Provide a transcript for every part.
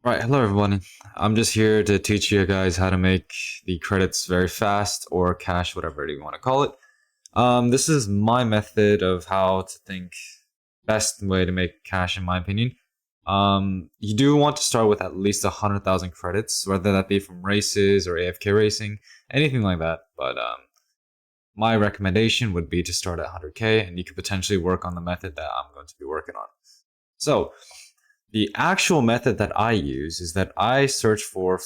Right, hello everyone. I'm just here to teach you guys how to make the credits very fast or cash, whatever you want to call it. This is my method of how to think best way to make cash in my opinion. You do want to start with at least 100,000 credits, whether that be from races or AFK racing, anything like that. But my recommendation would be to start at 100k, and you could potentially work on the method that I'm going to be working on. So, the actual method that I use is that I search for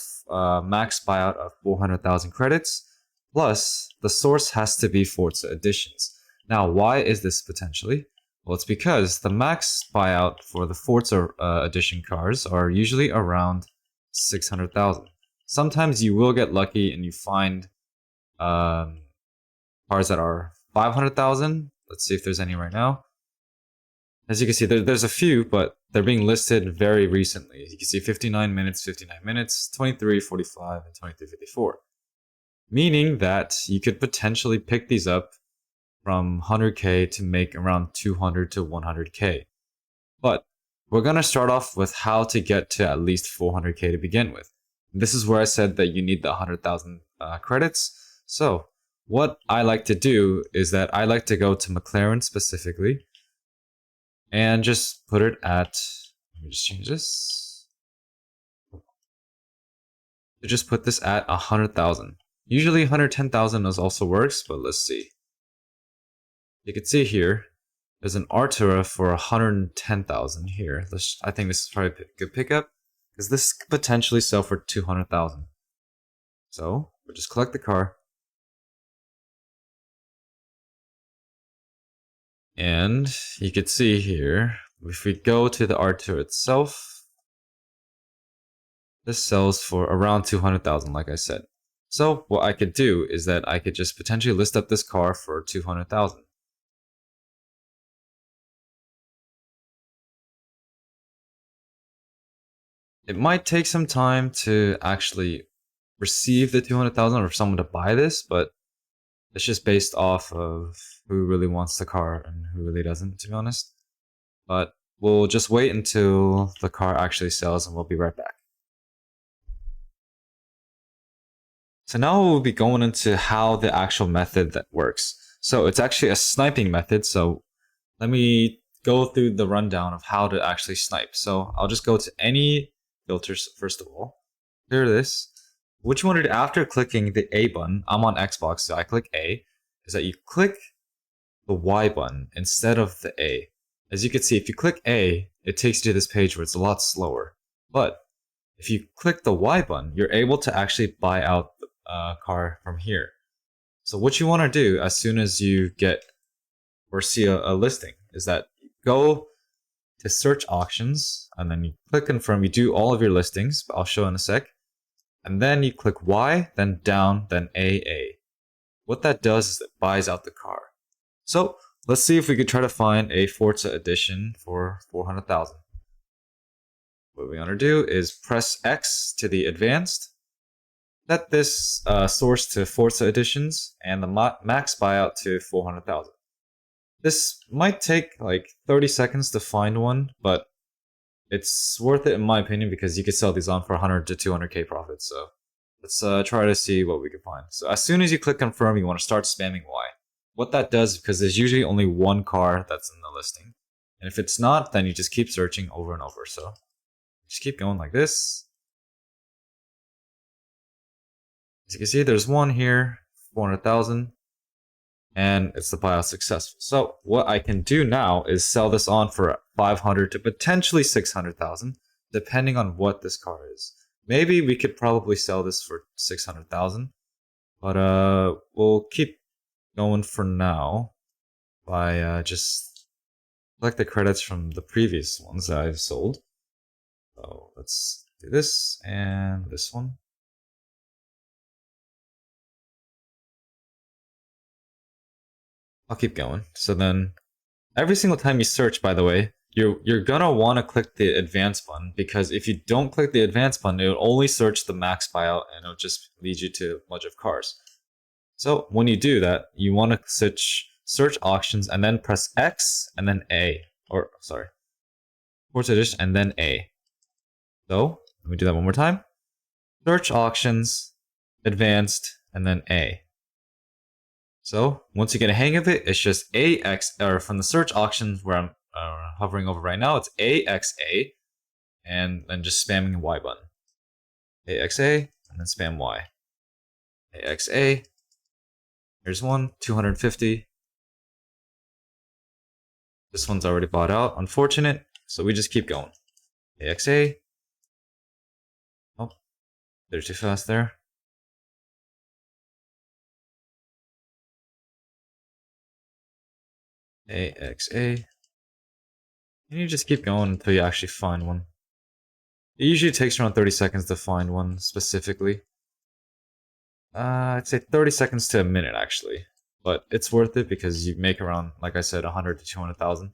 max buyout of 400,000 credits, plus the source has to be Forza Editions. Now, why is this potentially? Well, it's because the max buyout for the Forza Edition cars are usually around 600,000. Sometimes you will get lucky and you find cars that are 500,000. Let's see if there's any right now. As you can see, there's a few, but they're being listed very recently. You can see 59 minutes, 23, 45, and 23.54. Meaning that you could potentially pick these up from 100k to make around 200 to 100k. But we're going to start off with how to get to at least 400k to begin with. This is where I said that you need the 100,000 credits. So what I like to do is that I like to go to McLaren specifically, and just put it at, let me just change this. Just put this at 100,000. Usually 110,000 also works, but let's see. You can see here, there's an Artura for 110,000 here. I think this is probably a good pickup, because this could potentially sell for 200,000. So, we'll just collect the car. And you can see here, if we go to the Artura itself, this sells for around 200,000, like I said. So what I could do is that I could just potentially list up this car for 200,000. It might take some time to actually receive the 200,000 or for someone to buy this, but it's just based off of who really wants the car and who really doesn't, to be honest. But we'll just wait until the car actually sells and we'll be right back. So now we'll be going into how the actual method that works. So it's actually a sniping method. So let me go through the rundown of how to actually snipe. So I'll just go to any filters first of all. Here it is. What you want to do after clicking the A button, I'm on Xbox, so I click A, is that you click the Y button instead of the A. As you can see, if you click A, it takes you to this page where it's a lot slower. But if you click the Y button, you're able to actually buy out the car from here. So what you want to do as soon as you get or see a listing is that you go to search auctions and then you click confirm. You do all of your listings, but I'll show in a sec. And then you click Y, then down, then AA. What that does is it buys out the car. So let's see if we could try to find a Forza edition for 400,000. What we want to do is press X to the advanced. Set this source to Forza editions and the max buyout to 400,000. This might take like 30 seconds to find one, but it's worth it in my opinion because you can sell these on for 100 to 200k profit. So let's try to see what we can find. So as soon as you click confirm, you want to start spamming Y. What that does, because there's usually only one car that's in the listing. And if it's not, then you just keep searching over and over. So just keep going like this. As you can see, there's one here, 400,000. And it's the buyout successful. So what I can do now is sell this on for 500 to potentially 600,000, depending on what this car is. Maybe we could probably sell this for 600,000, but we'll keep going for now by just collect the credits from the previous ones that I've sold. So let's do this and this one. I'll keep going. So then every single time you search, by the way, you're gonna want to click the advanced button, because if you don't click the advanced button, it'll only search the max buyout and it'll just lead you to a bunch of cars. So when you do that, you want to search auctions and then press X and then A, or sorry, Forza Edition and then A. So Let me do that one more time. Search auctions, advanced, and then A. So once you get a hang of it, it's just AX, or from the search auctions where I'm hovering over right now, it's AXA, and then just spamming the Y button. AXA, and then spam Y. AXA, here's one, 250. This one's already bought out, unfortunate, so we just keep going. AXA. Oh, they're too fast there. AXA. And you just keep going until you actually find one. It usually takes around 30 seconds to find one specifically. I'd say 30 seconds to a minute actually. But it's worth it because you make around, like I said, 100 to 200,000.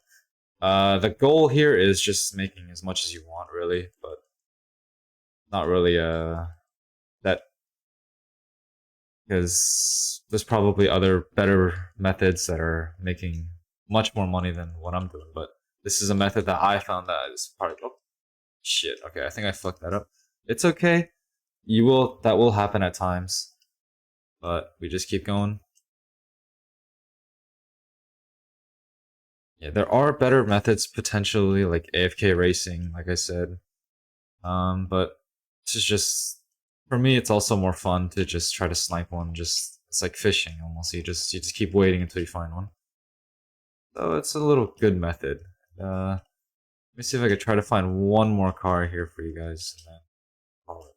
The goal here is just making as much as you want really, but not really that, because there's probably other better methods that are making much more money than what I'm doing, but this is a method that I found that is part of, oh, shit, okay, I think I fucked that up. It's okay. That will happen at times. But we just keep going. Yeah, there are better methods potentially, like AFK racing, like I said. But this is just, for me, it's also more fun to just try to snipe one. It's like fishing almost. You just keep waiting until you find one. So it's a little good method. Let me see if I could try to find one more car here for you guys. And then call it.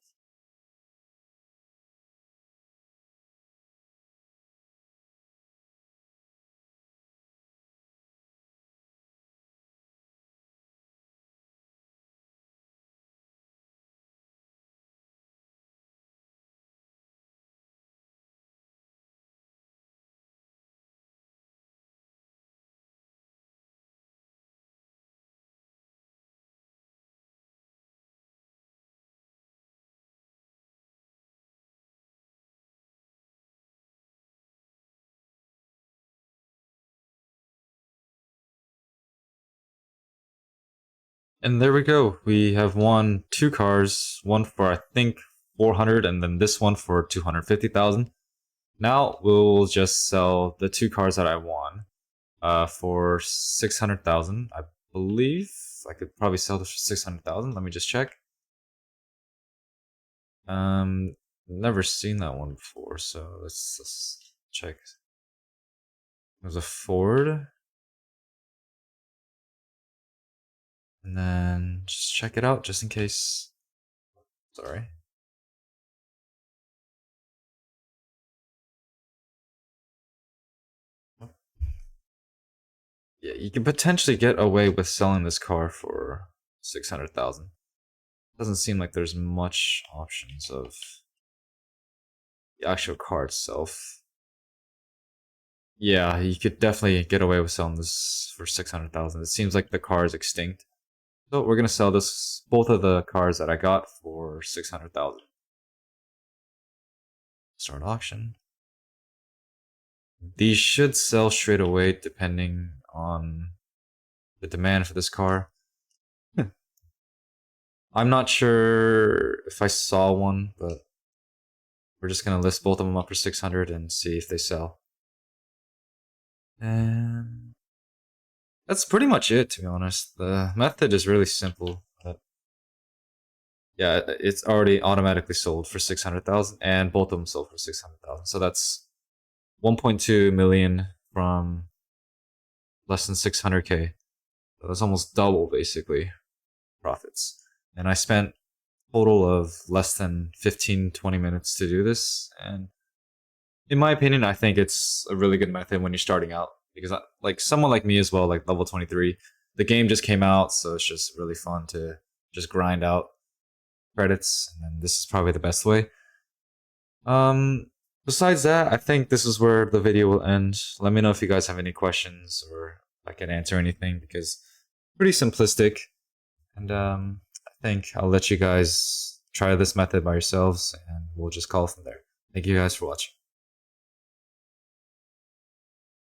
And there we go. We have won 2 cars, one for I think 400, and then this one for 250,000. Now we'll just sell the 2 cars that I won for 600,000. I believe I could probably sell this for 600,000. Let me just check. Never seen that one before, so let's check. There's a Ford. And then just check it out just in case. Sorry. Yeah, you can potentially get away with selling this car for 600,000. Doesn't seem like there's much options of the actual car itself. Yeah, you could definitely get away with selling this for 600,000. It seems like the car is extinct. So we're gonna sell both of the cars that I got for 600,000. Start auction. These should sell straight away depending on the demand for this car. I'm not sure if I saw one, but we're just gonna list both of them up for 600 and see if they sell. And that's pretty much it, to be honest. The method is really simple. But yeah, it's already automatically sold for 600,000, and both of them sold for 600,000. So that's 1.2 million from less than 600k. So that's almost double, basically, profits. And I spent a total of less than 15-20 minutes to do this, and in my opinion, I think it's a really good method when you're starting out, because like someone like me as well, like level 23, the game just came out, so it's just really fun to just grind out credits, and this is probably the best way. Besides that, I think this is where the video will end. Let me know if you guys have any questions or if I can answer anything, because it's pretty simplistic, and I think I'll let you guys try this method by yourselves, and we'll just call it from there. Thank you guys for watching.